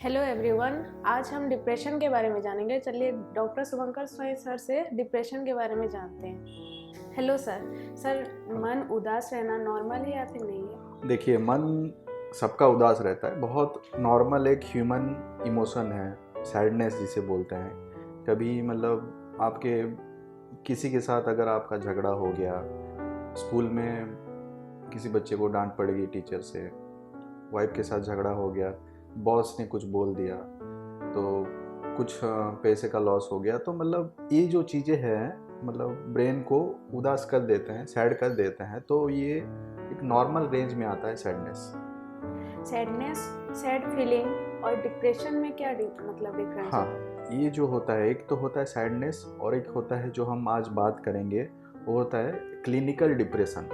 Hello everyone. आज हम depression के बारे में जानेंगे। चलिए डॉक्टर शुभंकर सोई सर से डिप्रेशन के बारे में जानते हैं। Hello sir. सर, मन उदास रहना नॉर्मल है या फिर नहीं है? देखिए, मन सबका उदास रहता है। बहुत नॉर्मल एक ह्यूमन इमोशन है, सैडनेस जिसे बोलते हैं। कभी आपके किसी के साथ अगर आपका झगड़ा हो गया, स्कूल में किसी बच्चे को डांट पड़ गई टीचर से, वाइफ के साथ झगड़ा हो गया, बॉस ने कुछ बोल दिया, तो कुछ पैसे का लॉस हो गया, तो ये जो चीज़ें हैं ब्रेन को उदास कर देते हैं, सैड कर देते हैं। तो ये एक नॉर्मल रेंज में आता है सैडनेस। सैडनेस, सैड फीलिंग और डिप्रेशन में क्या डिफरेंस हाँ, होता है? ये जो होता है, एक तो होता है सैडनेस और एक होता है जो हम आज बात करेंगे, वो होता है क्लिनिकल डिप्रेशन।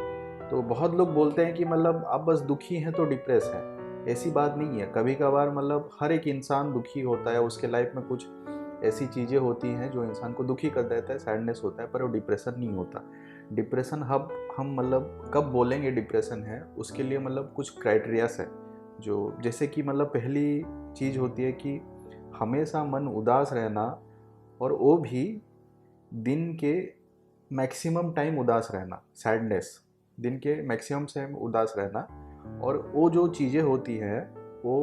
तो बहुत लोग बोलते हैं कि आप बस दुखी हैं तो डिप्रेस हैं। ऐसी बात नहीं है। कभी कभार हर एक इंसान दुखी होता है, उसके लाइफ में कुछ ऐसी चीज़ें होती हैं जो इंसान को दुखी कर देता है, सैडनेस होता है, पर वो डिप्रेशन नहीं होता। डिप्रेशन हम कब बोलेंगे डिप्रेशन है, उसके लिए कुछ क्राइटेरियास है। जो जैसे कि पहली चीज़ होती है कि हमेशा मन उदास रहना, और वो भी दिन के मैक्सिमम टाइम उदास रहना। सैडनेस, दिन के मैक्सिमम टाइम उदास रहना, और वो जो चीज़ें होती हैं वो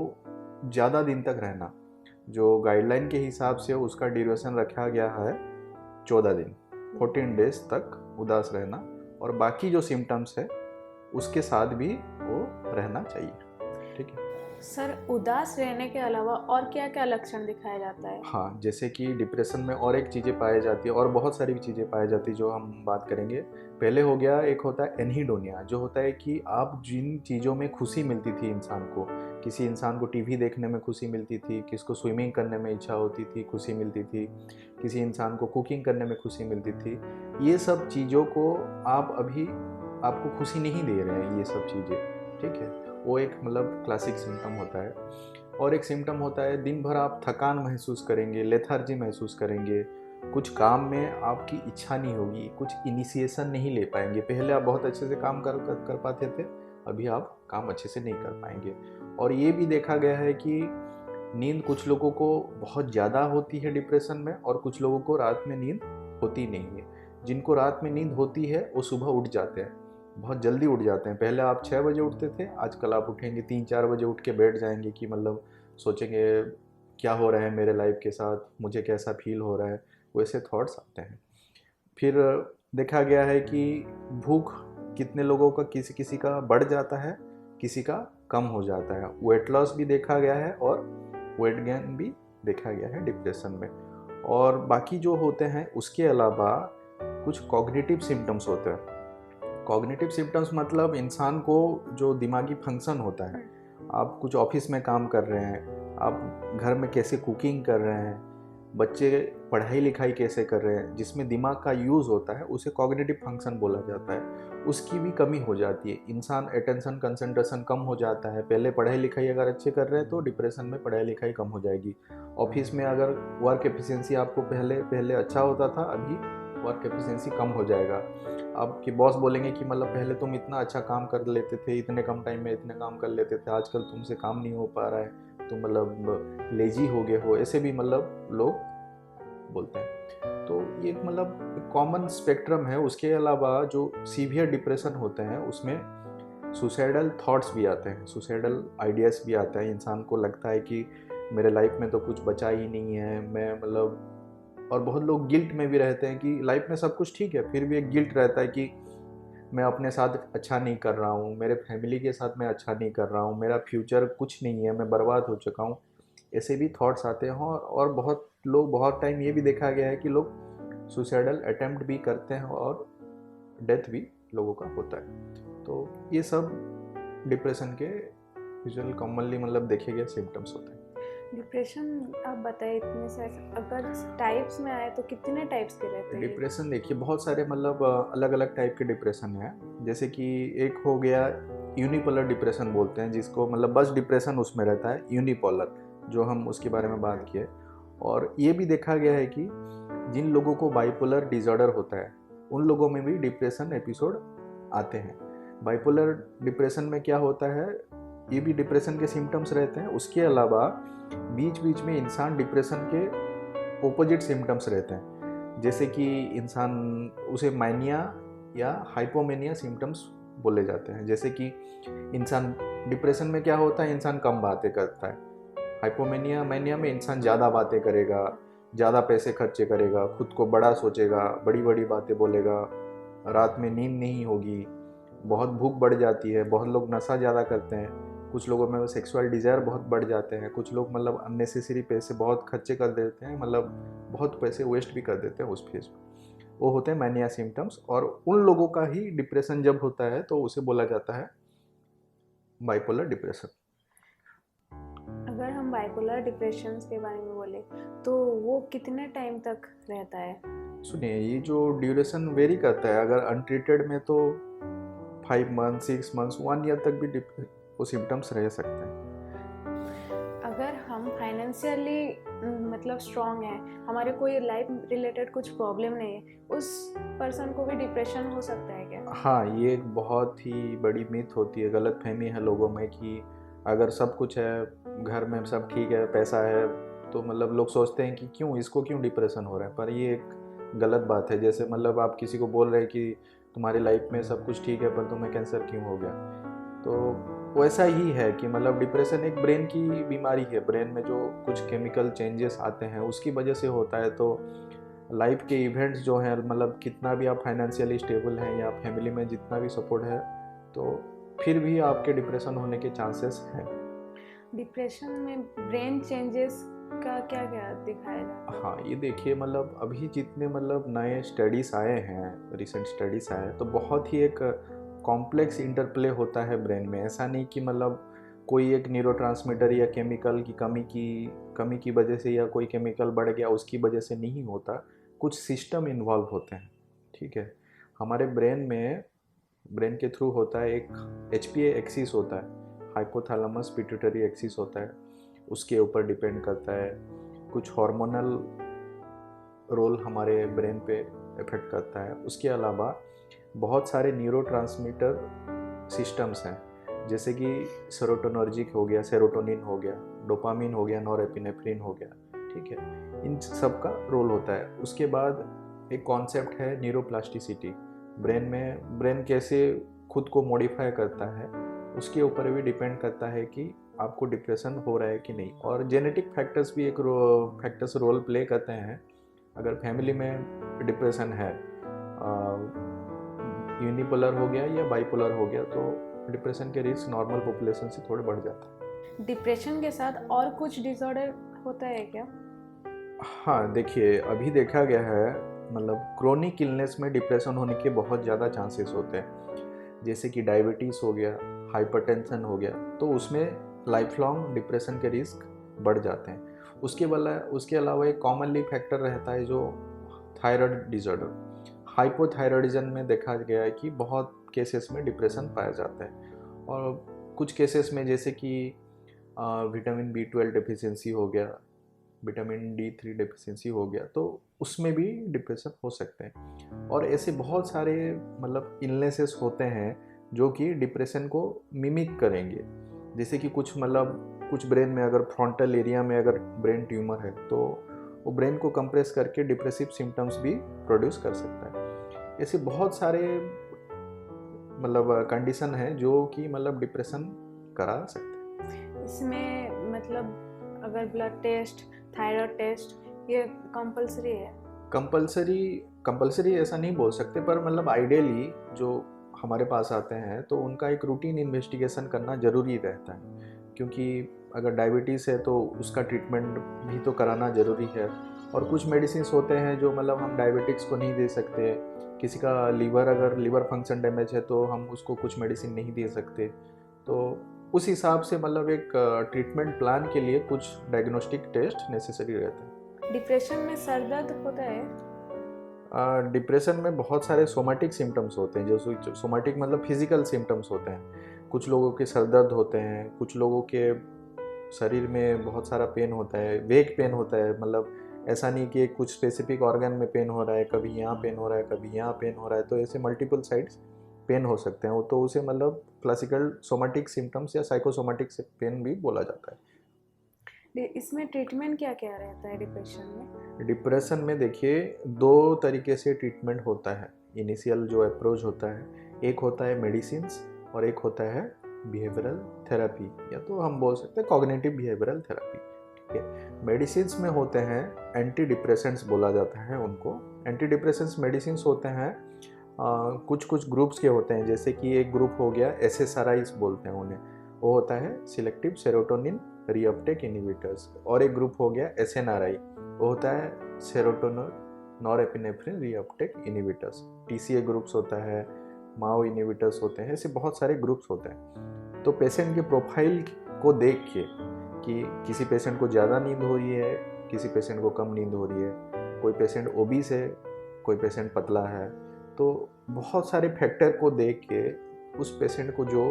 ज़्यादा दिन तक रहना। जो गाइडलाइन के हिसाब से उसका ड्यूरेशन रखा गया है 14 दिन, 14 डेज तक उदास रहना, और बाकी जो सिम्टम्स है उसके साथ भी वो रहना चाहिए। ठीक है। सर, उदास रहने के अलावा और क्या क्या लक्षण दिखाया जाता है? हाँ, जैसे कि डिप्रेशन में और एक चीज़ें पाई जाती है, और बहुत सारी चीज़ें पाई जाती है जो हम बात करेंगे। पहले हो गया, एक होता है एनहीडोनिया, जो होता है कि आप जिन चीज़ों में खुशी मिलती थी इंसान को, किसी इंसान को टीवी देखने में खुशी मिलती थी, किसको स्विमिंग करने में इच्छा होती थी, खुशी मिलती थी, किसी इंसान को कुकिंग करने में खुशी मिलती थी, ये सब चीज़ों को आप अभी आपको खुशी नहीं दे रहे हैं, ये सब चीज़ें। ठीक है। वो एक क्लासिक सिम्टम होता है। और एक सिम्टम होता है, दिन भर आप थकान महसूस करेंगे, लेथार्जी महसूस करेंगे, कुछ काम में आपकी इच्छा नहीं होगी, कुछ इनिशिएशन नहीं ले पाएंगे। पहले आप बहुत अच्छे से काम कर पाते थे, अभी आप काम अच्छे से नहीं कर पाएंगे। और ये भी देखा गया है कि नींद कुछ लोगों को बहुत ज़्यादा होती है डिप्रेशन में, और कुछ लोगों को रात में नींद होती नहीं है। जिनको रात में नींद होती है वो सुबह उठ जाते हैं, बहुत जल्दी उठ जाते हैं। पहले आप 6 बजे उठते थे, आजकल आप उठेंगे 3-4 बजे, उठ के बैठ जाएंगे कि सोचेंगे क्या हो रहा है मेरे लाइफ के साथ, मुझे कैसा फील हो रहा है, वैसे थॉट्स आते हैं। फिर देखा गया है कि भूख कितने लोगों का, किसी किसी का बढ़ जाता है, किसी का कम हो जाता है। वेट लॉस भी देखा गया है, और वेट गेन भी देखा गया है डिप्रेशन में। और बाकी जो होते हैं उसके अलावा कुछ कॉग्निटिव सिम्टम्स होते हैं। कॉग्निटिव सिम्टम्स इंसान को जो दिमागी फंक्शन होता है, आप कुछ ऑफिस में काम कर रहे हैं, आप घर में कैसे कुकिंग कर रहे हैं, बच्चे पढ़ाई लिखाई कैसे कर रहे हैं, जिसमें दिमाग का यूज़ होता है, उसे कॉग्निटिव फंक्शन बोला जाता है, उसकी भी कमी हो जाती है। इंसान अटेंशन कंसंट्रेशन कम हो जाता है। पहले पढ़ाई लिखाई अगर अच्छे कर रहे हैं तो डिप्रेशन में पढ़ाई लिखाई कम हो जाएगी। ऑफिस में अगर वर्क एफिशिएंसी आपको पहले पहले अच्छा होता था, अभी वर्क एफिशिएंसी कम हो जाएगा। आपके बॉस बोलेंगे कि पहले तुम इतना अच्छा काम कर लेते थे, इतने कम टाइम में इतने काम कर लेते थे, आजकल तुमसे काम नहीं हो पा रहा है, तुम लेजी हो गए हो, ऐसे भी लोग बोलते हैं। तो ये एक कॉमन स्पेक्ट्रम है। उसके अलावा जो सीवियर डिप्रेशन होते हैं उसमें सुसाइडल थॉट्स भी आते हैं, सुसाइडल आइडियाज़ भी आता है। इंसान को लगता है कि मेरे लाइफ में तो कुछ बचा ही नहीं है, मैं और बहुत लोग गिल्ट में भी रहते हैं कि लाइफ में सब कुछ ठीक है, फिर भी एक गिल्ट रहता है कि मैं अपने साथ अच्छा नहीं कर रहा हूँ, मेरे फैमिली के साथ मैं अच्छा नहीं कर रहा हूँ, मेरा फ्यूचर कुछ नहीं है, मैं बर्बाद हो चुका हूँ। ऐसे भी थॉट्स आते हैं। और बहुत लोग, बहुत टाइम ये भी देखा गया है कि लोग सुसाइडल अटेम्प्ट भी करते हैं, और डेथ भी लोगों का होता है। तो ये सब डिप्रेशन के यूजुअल कॉमनली देखे गए सिम्टम्स होते हैं। डिप्रेशन, आप बताइए, इतने से अगर टाइप्स में आए तो कितने टाइप्स के रहते हैं? डिप्रेशन देखिए, बहुत सारे अलग अलग टाइप के डिप्रेशन है। जैसे कि एक हो गया यूनिपोलर डिप्रेशन बोलते हैं, जिसको बस डिप्रेशन उसमें रहता है, यूनिपोलर, जो हम उसके बारे में बात किए। और ये भी देखा गया है कि जिन लोगों को बाइपोलर डिसऑर्डर होता है, उन लोगों में भी डिप्रेशन एपिसोड आते हैं। बाइपोलर डिप्रेशन में क्या होता है, ये भी डिप्रेशन के सिम्टम्स रहते हैं। उसके अलावा बीच बीच में इंसान डिप्रेशन के ओपोजिट सिम्टम्स रहते हैं, जैसे कि इंसान उसे मानिया या हाइपोमेनिया सिम्टम्स बोले जाते हैं। जैसे कि इंसान डिप्रेशन में क्या होता है, इंसान कम बातें करता है। हाइपोमेनिया मैनिया में इंसान ज़्यादा बातें करेगा, ज़्यादा पैसे खर्चे करेगा, खुद को बड़ा सोचेगा, बड़ी बड़ी बातें बोलेगा, रात में नींद नहीं होगी, बहुत भूख बढ़ जाती है, बहुत लोग नशा ज़्यादा करते हैं, कुछ लोगों में सेक्सुअल डिज़ायर बहुत बढ़ जाते हैं, कुछ लोग मतलब अननेसेसरी पैसे बहुत खर्चे कर देते हैं, मतलब बहुत पैसे वेस्ट भी कर देते हैं उस फेज में। वो होते हैं मैनिया सिम्टम्स। और उन लोगों का ही डिप्रेशन जब होता है तो उसे बोला जाता है बाइपोलर डिप्रेशन। अगर हम बाइपोलर डिप्रेशन के बारे में बोले तो वो कितने टाइम तक रहता है? सुनिए, ये जो ड्यूरेशन वेरी करता है। अगर अनट्रीटेड में तो 5 मंथ, 6 मंथ्स, 1 ईयर तक भी वो सिम्टम्स रह सकते हैं। अगर हम फाइनेंशियली मतलब स्ट्रांग हैं, हमारे कोई लाइफ रिलेटेड कुछ प्रॉब्लम नहीं है, उस पर्सन को भी डिप्रेशन हो सकता है क्या? हाँ, ये एक बहुत ही बड़ी मिथ होती है, गलतफहमी है लोगों में कि अगर सब कुछ है, घर में सब ठीक है, पैसा है, तो मतलब लोग सोचते हैं कि इसको क्यों डिप्रेशन हो रहा है। पर ये एक गलत बात है। जैसे मतलब आप किसी को बोल रहे हैं कि तुम्हारी लाइफ में सब कुछ ठीक है पर तुम्हें कैंसर क्यों हो गया, तो वैसा ही है कि मतलब डिप्रेशन एक ब्रेन की बीमारी है। ब्रेन में जो कुछ केमिकल चेंजेस आते हैं उसकी वजह से होता है। तो लाइफ के इवेंट्स जो हैं, मतलब कितना भी आप फाइनेंशियली स्टेबल हैं या फैमिली में जितना भी सपोर्ट है, तो फिर भी आपके डिप्रेशन होने के चांसेस हैं। डिप्रेशन में ब्रेन चेंजेस का क्या क्या दिखाया जाता है? हाँ, ये देखिए, मतलब अभी जितने मतलब नए स्टडीज़ आए हैं, रिसेंट स्टडीज़ आए हैं, तो बहुत ही एक कॉम्प्लेक्स इंटरप्ले होता है ब्रेन में। ऐसा नहीं कि मतलब कोई एक न्यूरोट्रांसमीटर या केमिकल की कमी की वजह से या कोई केमिकल बढ़ गया उसकी वजह से नहीं होता। कुछ सिस्टम इन्वॉल्व होते हैं, ठीक है। हमारे ब्रेन के थ्रू होता है एक HPA एक्सिस होता है, हाइपोथैलेमस पिट्यूटरी एक्सिस होता है, उसके ऊपर डिपेंड करता है। कुछ हार्मोनल रोल हमारे ब्रेन पे इफेक्ट करता है। उसके अलावा बहुत सारे न्यूरोट्रांसमीटर सिस्टम्स हैं, जैसे कि सेरोटोनर्जिक हो गया, सेरोटोनिन हो गया, डोपामिन हो गया, नॉरएपिनेफ्रिन हो गया, ठीक है। इन सब का रोल होता है। उसके बाद एक कॉन्सेप्ट है न्यूरोप्लास्टिसिटी। ब्रेन कैसे खुद को मॉडिफाई करता है, उसके ऊपर भी डिपेंड करता है कि आपको डिप्रेशन हो रहा है कि नहीं। और जेनेटिक फैक्टर्स भी एक फैक्टर्स रोल प्ले करते हैं। अगर फैमिली में डिप्रेशन है, यूनिपोलर हो गया या बाइपोलर हो गया, तो डिप्रेशन के रिस्क नॉर्मल पॉपुलेशन से थोड़े बढ़ जाता है। डिप्रेशन के साथ और कुछ डिसऑर्डर होता है क्या? हाँ, देखिए, अभी देखा गया है मतलब क्रोनिक इलनेस में डिप्रेशन होने के बहुत ज़्यादा चांसेस होते हैं। जैसे कि डायबिटीज़ हो गया, हाइपरटेंशन हो गया, तो उसमें लाइफ लॉन्ग डिप्रेशन के रिस्क बढ़ जाते हैं। उसके अलावा एक कॉमनली फैक्टर रहता है जो थायराइड डिसऑर्डर। हाइपोथायराइडिज्म में देखा गया है कि बहुत केसेस में डिप्रेशन पाया जाता है। और कुछ केसेस में जैसे कि विटामिन B12 डेफिशिएंसी हो गया, विटामिन D3 डेफिशिएंसी हो गया, तो उसमें भी डिप्रेशन हो सकते हैं। और ऐसे बहुत सारे मतलब इलनेसेस होते हैं जो कि डिप्रेशन को मिमिक करेंगे। जैसे कि कुछ ब्रेन में अगर फ्रंटल एरिया में अगर ब्रेन ट्यूमर है, तो वो ब्रेन को कंप्रेस करके डिप्रेसिव सिम्टम्स भी प्रोड्यूस कर सकता है। ऐसे बहुत सारे मतलब कंडीशन है जो कि मतलब डिप्रेशन करा सकते हैं। इसमें मतलब अगर ब्लड टेस्ट, थायराइड टेस्ट ये कंपलसरी है? कंपलसरी ऐसा नहीं बोल सकते, पर मतलब आइडियली जो हमारे पास आते हैं तो उनका एक रूटीन इन्वेस्टिगेशन करना ज़रूरी रहता है। क्योंकि अगर डायबिटीज़ है तो उसका ट्रीटमेंट भी तो कराना ज़रूरी है। और कुछ मेडिसिन होते हैं जो मतलब हम डायबिटिक्स को नहीं दे सकते। किसी का अगर लीवर फंक्शन डैमेज है तो हम उसको कुछ मेडिसिन नहीं दे सकते। तो उस हिसाब से मतलब एक ट्रीटमेंट प्लान के लिए कुछ डायग्नोस्टिक टेस्ट नेसेसरी रहते हैं। डिप्रेशन में सर दर्द होता है? डिप्रेशन में बहुत सारे सोमैटिक सिम्टम्स होते हैं। जो सोमैटिक मतलब फिजिकल सिम्टम्स होते हैं। कुछ लोगों के सर दर्द होते हैं, कुछ लोगों के शरीर में बहुत सारा पेन होता है, वेग पेन होता है। मतलब ऐसा नहीं कि कुछ स्पेसिफिक ऑर्गन में पेन हो रहा है, कभी यहाँ पेन हो रहा है, कभी यहाँ पेन हो रहा है, तो ऐसे मल्टीपल साइड्स पेन हो सकते हैं, तो उसे मतलब क्लासिकल सोमेटिक सिम्टम्स या साइकोसोमेटिक पेन भी बोला जाता है। इसमें ट्रीटमेंट क्या क्या रहता है डिप्रेशन में? डिप्रेशन में देखिए 2 तरीके से ट्रीटमेंट होता है। इनिशियल जो अप्रोच होता है, एक होता है मेडिसिन्स और एक होता है बिहेवियरल थेरेपी, या तो हम बोल सकते हैं कॉग्निटिव बिहेवियरल थेरेपी। ठीक है, मेडिसिन्स में होते हैं एंटी डिप्रेसेंट्स बोला जाता है उनको। एंटी डिप्रेसेंट्स मेडिसिन्स होते हैं कुछ कुछ ग्रुप्स के होते हैं, जैसे कि एक ग्रुप हो गया SSRIs बोलते हैं उन्हें, वो होता है सिलेक्टिव सेरोटोनिन रीअपटेक इनहिबिटर्स। और एक ग्रुप हो गया SNRI, वो होता है serotonin norepinephrine reuptake inhibitors. TCA groups होता है, माओ इनहिबिटर्स होते हैं, ऐसे बहुत सारे ग्रुप्स होते हैं। तो पेशेंट की प्रोफाइल को देख के कि किसी पेशेंट को ज़्यादा नींद हो रही है, किसी पेशेंट को कम नींद हो रही है, कोई पेशेंट ओबीस है, कोई पेशेंट पतला है, तो बहुत सारे फैक्टर को देख के उस पेशेंट को जो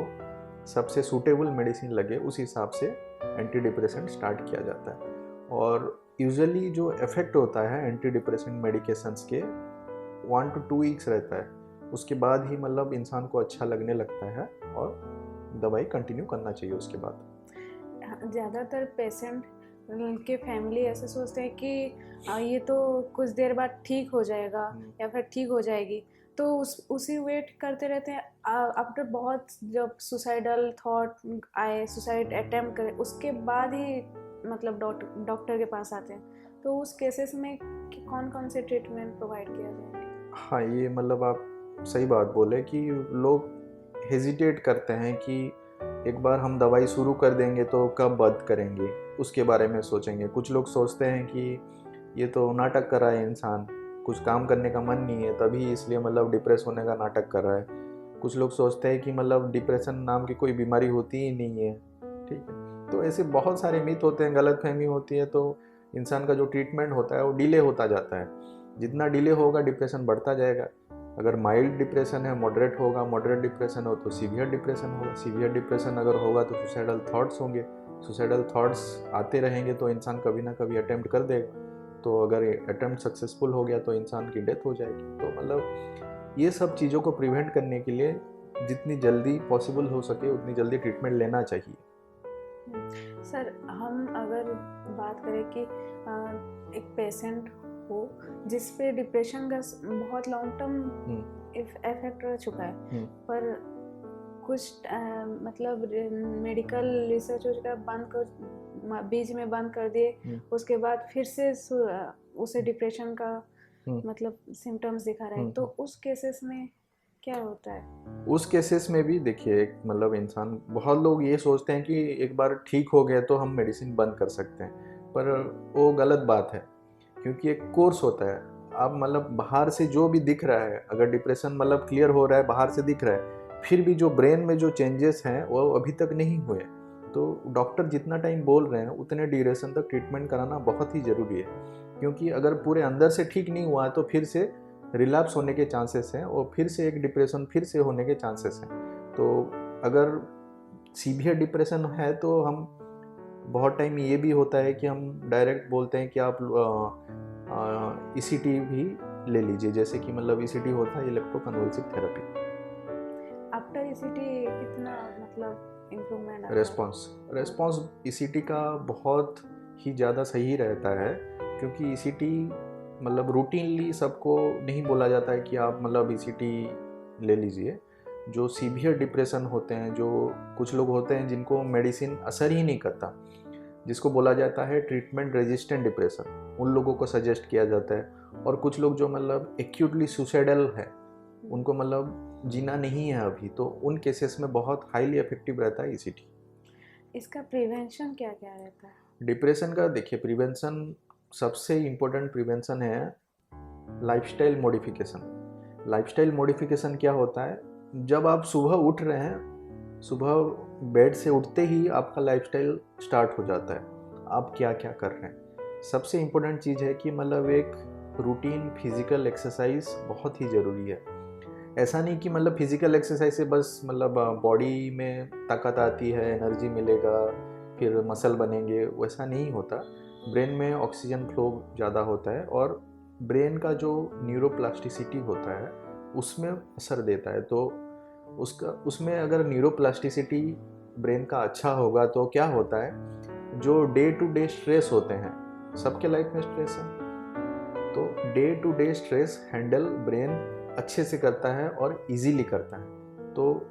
सबसे सूटेबल मेडिसिन लगे उस हिसाब से एंटी डिप्रेसेंट स्टार्ट किया जाता है। और यूजुअली जो इफेक्ट होता है एंटी डिप्रेसेंट मेडिकेशंस के 1 to 2 वीक्स रहता है, उसके बाद ही मतलब इंसान को अच्छा लगने लगता है और दवाई कंटिन्यू करना चाहिए उसके बाद। ज़्यादातर पेशेंट के फैमिली ऐसे सोचते हैं कि ये तो कुछ देर बाद ठीक हो जाएगा या फिर ठीक हो जाएगी, तो उसी वेट करते रहते हैं। आफ्टर बहुत जब सुसाइडल थॉट आए, सुसाइड अटेम्प्ट करे, उसके बाद ही मतलब डॉक्टर के पास आते हैं। तो उस केसेस में कौन कौन से ट्रीटमेंट प्रोवाइड किया जाए? हाँ, ये मतलब आप सही बात बोले कि लोग हेजिटेट करते हैं कि एक बार हम दवाई शुरू कर देंगे तो कब बंद करेंगे, उसके बारे में सोचेंगे। कुछ लोग सोचते हैं कि ये तो नाटक कर रहा है इंसान, कुछ काम करने का मन नहीं है तभी इसलिए मतलब डिप्रेस होने का नाटक कर रहा है। कुछ लोग सोचते हैं कि मतलब डिप्रेशन नाम की कोई बीमारी होती ही नहीं है। ठीक है, तो ऐसे बहुत सारे मिथ होते हैं, गलतफहमी होती है, तो इंसान का जो ट्रीटमेंट होता है वो डिले होता जाता है। जितना डिले होगा डिप्रेशन बढ़ता जाएगा। अगर माइल्ड डिप्रेशन है, मॉडरेट होगा, मॉडरेट डिप्रेशन हो तो सीवियर डिप्रेशन होगा, सीवियर डिप्रेशन अगर होगा तो सुसाइडल थॉट्स होंगे, सुसाइडल थॉट्स आते रहेंगे तो इंसान कभी ना कभी अटेम्प्ट कर देगा। तो अगर अटेम्प्ट सक्सेसफुल हो गया तो इंसान की डेथ हो जाएगी। तो मतलब ये सब चीज़ों को प्रिवेंट करने के लिए जितनी जल्दी पॉसिबल हो सके उतनी जल्दी ट्रीटमेंट लेना चाहिए। सर, हम अगर बात करें कि एक पेशेंट हो जिस पे डिप्रेशन का बहुत लॉन्ग टर्म इफेक्ट रह चुका है, पर कुछ मतलब मेडिकल रिसर्च बंद कर बीच में बंद कर दिए, उसके बाद फिर से उसे डिप्रेशन का मतलब सिम्टम्स दिखा रहे हैं, तो उस केसेस में क्या होता है? उस केसेस में भी देखिए मतलब इंसान, बहुत लोग ये सोचते हैं कि एक बार ठीक हो गया तो हम मेडिसिन बंद कर सकते हैं, पर वो गलत बात है। क्योंकि एक कोर्स होता है। आप मतलब बाहर से जो भी दिख रहा है, अगर डिप्रेशन मतलब क्लियर हो रहा है, बाहर से दिख रहा है, फिर भी जो ब्रेन में जो चेंजेस हैं वो अभी तक नहीं हुए, तो डॉक्टर जितना टाइम बोल रहे हैं उतने ड्यूरेशन तक ट्रीटमेंट कराना बहुत ही ज़रूरी है। क्योंकि अगर पूरे अंदर से ठीक नहीं हुआ है तो फिर से रिलैप्स होने के चांसेस हैं और फिर से एक डिप्रेशन फिर से होने के चांसेस हैं। तो अगर सीवियर डिप्रेशन है तो हम बहुत टाइम ये भी होता है कि हम डायरेक्ट बोलते हैं कि आप ECT भी ले लीजिए, जैसे कि मतलब ECT होता है इलेक्ट्रोकन्वल्सिव थेरेपी। आफ्टर ECT कितना मतलब इम्प्रूवमेंट आता है? रेस्पॉन्स ECT का बहुत ही ज़्यादा सही रहता है, क्योंकि ECT मतलब रूटीनली सबको नहीं बोला जाता है कि आप मतलब ECT ले लीजिए। जो सीवियर डिप्रेशन होते हैं, जो कुछ लोग होते हैं जिनको मेडिसिन असर ही नहीं करता, जिसको बोला जाता है ट्रीटमेंट रेजिस्टेंट डिप्रेशन, उन लोगों को सजेस्ट किया जाता है। और कुछ लोग जो मतलब एक्यूटली सुसाइडल है, उनको मतलब जीना नहीं है अभी, तो उन केसेस में बहुत हाईली इफेक्टिव रहता है ECT। इसका प्रिवेंशन क्या क्या रहता है? डिप्रेशन का देखिए प्रिवेंशन, सबसे इम्पोर्टेंट प्रिवेंशन है लाइफस्टाइल मॉडिफिकेशन। लाइफस्टाइल मॉडिफिकेशन क्या होता है? जब आप सुबह उठ रहे हैं, सुबह बेड से उठते ही आपका लाइफस्टाइल स्टार्ट हो जाता है, आप क्या क्या कर रहे हैं। सबसे इम्पोर्टेंट चीज़ है कि मतलब एक रूटीन फिजिकल एक्सरसाइज बहुत ही ज़रूरी है। ऐसा नहीं कि मतलब फिजिकल एक्सरसाइज से बस मतलब बॉडी में ताकत आती है, एनर्जी मिलेगा, फिर मसल बनेंगे, वैसा नहीं होता। ब्रेन में ऑक्सीजन फ्लो ज़्यादा होता है और ब्रेन का जो न्यूरोप्लास्टिसिटी होता है उसमें असर देता है। तो उसमें अगर न्यूरोप्लास्टिसिटी ब्रेन का अच्छा होगा तो क्या होता है, जो डे टू डे स्ट्रेस होते हैं, सबके लाइफ में स्ट्रेस है, तो day to day stress handle brain अच्छे से करता है और इजीली करता है, तो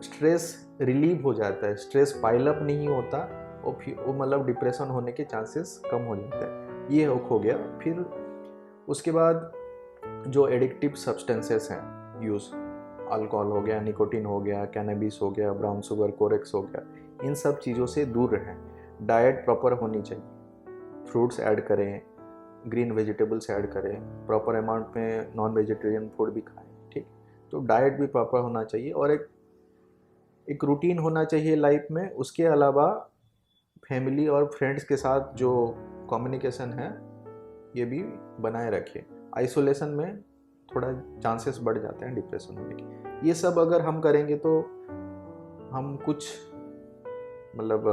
स्ट्रेस रिलीव हो जाता है, स्ट्रेस पाइल अप नहीं होता और फिर वो मतलब डिप्रेशन होने के चांसेस कम हो जाते हैं। ये हो गया। फिर उसके बाद जो एडिक्टिव सब्सटेंसेस हैं यूज़, अल्कोहल हो गया, निकोटीन हो गया, कैनबिस हो गया, ब्राउन शुगर, कोरेक्स हो गया, इन सब चीज़ों से दूर रहें। डाइट प्रॉपर होनी चाहिए, फ्रूट्स ऐड करें, ग्रीन वेजिटेबल्स ऐड करें, प्रॉपर अमाउंट में नॉन वेजिटेरियन फूड भी खाएं, ठीक। तो डाइट भी प्रॉपर होना चाहिए और एक रूटीन होना चाहिए लाइफ में। उसके अलावा फैमिली और फ्रेंड्स के साथ जो कम्युनिकेशन है ये भी बनाए रखिए। आइसोलेशन में थोड़ा चांसेस बढ़ जाते हैं डिप्रेशन होने के। ये सब अगर हम करेंगे तो हम कुछ मतलब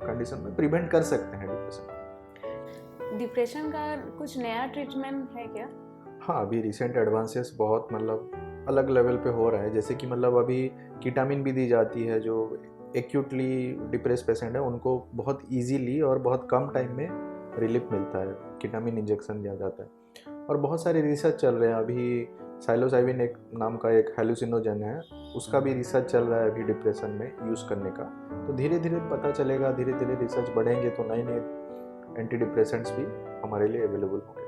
कंडीशन में प्रिवेंट कर सकते हैं डिप्रेशन। डिप्रेशन का कुछ नया ट्रीटमेंट है क्या? हाँ, अभी रिसेंट एडवांसेस बहुत मतलब अलग लेवल पे हो रहा है। जैसे कि मतलब अभी कीटामिन भी दी जाती है, जो एक्यूटली डिप्रेस पेशेंट है उनको बहुत इजीली और बहुत कम टाइम में रिलीफ मिलता है, कीटामिन इंजेक्शन दिया जाता है। और बहुत सारे रिसर्च चल रहे हैं अभी। साइलोसाइबिन एक नाम का एक हेलुसिनोजन है, उसका भी रिसर्च चल रहा है अभी डिप्रेशन में यूज़ करने का। तो धीरे धीरे पता चलेगा, धीरे धीरे रिसर्च बढ़ेंगे तो नए नए एंटी डिप्रेसेंट्स भी हमारे लिए अवेलेबल होंगे।